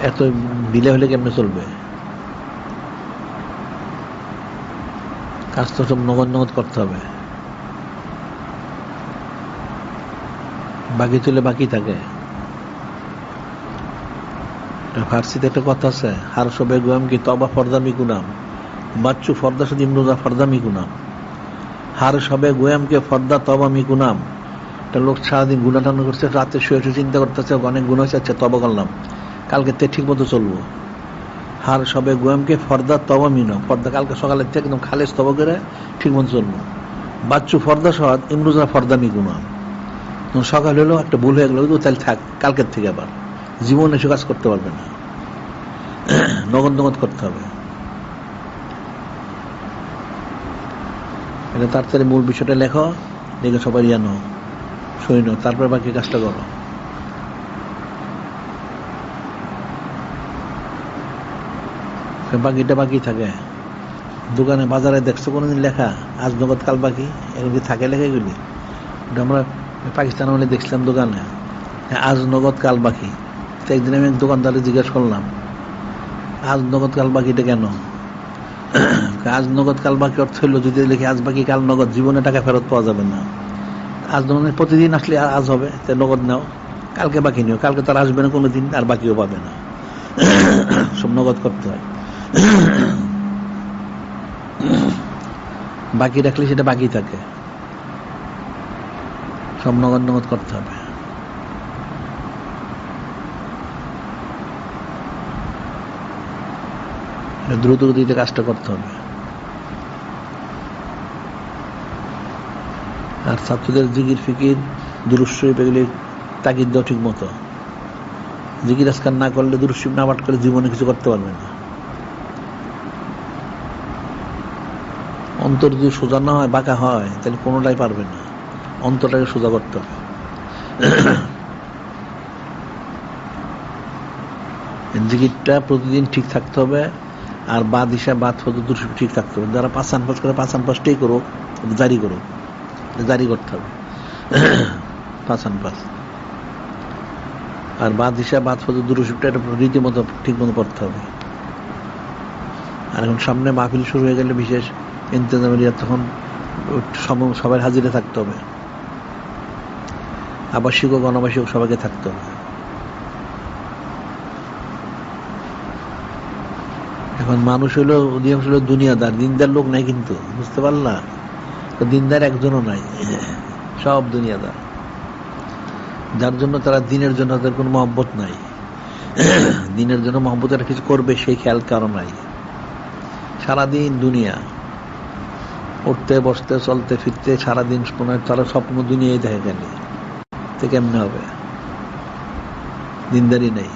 এত দিলে হলে কেমনে চলবে? কাজ তো সব নগদ নগদ করতে হবে। বাকি চলে বাকি থাকে। ফার্সিতে একটা কথা আছে, হার সবে গুয়াম কি তবা ফর্দা মিকুনাম, বাচ্চু ফর্দা সাথে ইমরোজা ফর্দা মিকুনাম। হার সবে গুয়াম কে ফর্দা তবা মিকুনাম। একটা লোক সারাদিন গুণা টানা করছে, রাতে শুয়ে শুয়ে চিন্তা করতেছে অনেক গুণ হয়েছে, আচ্ছা তবা করলাম, কালকে তে ঠিক মতো চলবো। হার সবে গুয়ামকে ফর্দা তবা মিনাম, ফর্দা কালকে সকালের থেকে একদম খালেজ তবা করে ঠিক মতো চলবো। বাচ্চু ফর্দা সহাদ ইমরোজা ফর্দা মিকুনাম। সকাল হলো একটা ভুল হয়ে গেল, তাহলে থাক, কালকের থেকে আবার জীবনে সে কাজ করতে পারবে না। নগদ নগদ করতে হবে। এটা তাড়াতাড়ি মূল বিষয়টা লেখো, লিখে সবাই জানো, শোনো, তারপরে বাকি কাজটা করো। বাকিটা বাকি থাকে। দোকানে বাজারে দেখছো কোনোদিন লেখা আজ নগদ কাল বাকি? এগুলি থাকে লেখা এগুলি? আমরা পাকিস্তান হলে দেখছিলাম দোকানে আজ নগদ কাল বাকি। তো একদিন আমি দোকানদারে জিজ্ঞেস করলাম, আজ নগদ কাল বাকিটা কেন? আজ নগদ কাল বাকি অর্থ হইলো যদি লিখি আজ বাকি কাল নগদ, জীবনে টাকা ফেরত পাওয়া যাবে না। আজ নগদ প্রতিদিন আসলে আজ হবে, তো নগদ নাও, কালকে বাকি নিও, কালকে তার আসবে না কোনোদিন, আর বাকিও পাবে না। সব নগদ করতে হয়। বাকি রাখলে সেটা বাকি থাকে, সব নগদ নগদ করতে হবে। দ্রুত গতিতে কাজটা করতে হবে। আর ছাত্রদের জিকির ফিকির দুরূদ শরীফ এগুলি তাগিদ দাও ঠিক মতো। জিকির আজকার না করলে, দুরূদ শরীফ না পাঠ করলে জীবনে কিছু করতে পারবে না। অন্তর যদি সোজা না হয়, বাঁকা হয়, তাহলে কোনোটাই পারবে না। অন্তরটাকে সোজা করতে হবে। জিকিরটা প্রতিদিন ঠিক থাকতে হবে, আর বাদ হিসাব বাদ হতে দুরূদ শরীফ ঠিক থাকতে হবে। যারা পাঁচান পাস করে পাঁচান পাসটাই করুক, জারি করুক, জারি করতে হবে পাঁচান পাস। আর বাদ হিসাব বাদ হতে দুরূদ শরীফটা এটা রীতিমতো ঠিক মতো পড়তে হবে। আর এখন সামনে মাহফিল শুরু হয়ে গেলে বিশেষ ইন্তেজামিয়া, তখন সবাই হাজিরে থাকতে হবে। আবাসিক ও অনাবাসিক সবাইকে থাকতে হবে। এখন মানুষ হলো অধিকাংশ হলো দুনিয়াদার, দিনদার লোক নাই, কিন্তু বুঝতে পারলা, দিনদার একজনও নাই, সব দুনিয়াদার। যার জন্য তারা দিনের জন্য তাদের কোনো মহব্বত নাই। দিনের জন্য মহব্বত একটা কিছু করবে সেই খেয়াল কারো নাই। সারাদিন দুনিয়া, উঠতে বসতে চলতে ফিরতে সারাদিন তারা স্বপ্ন দুনিয়ায় দেখে গেলে, তো কেমনে হবে? দিনদারি নেই।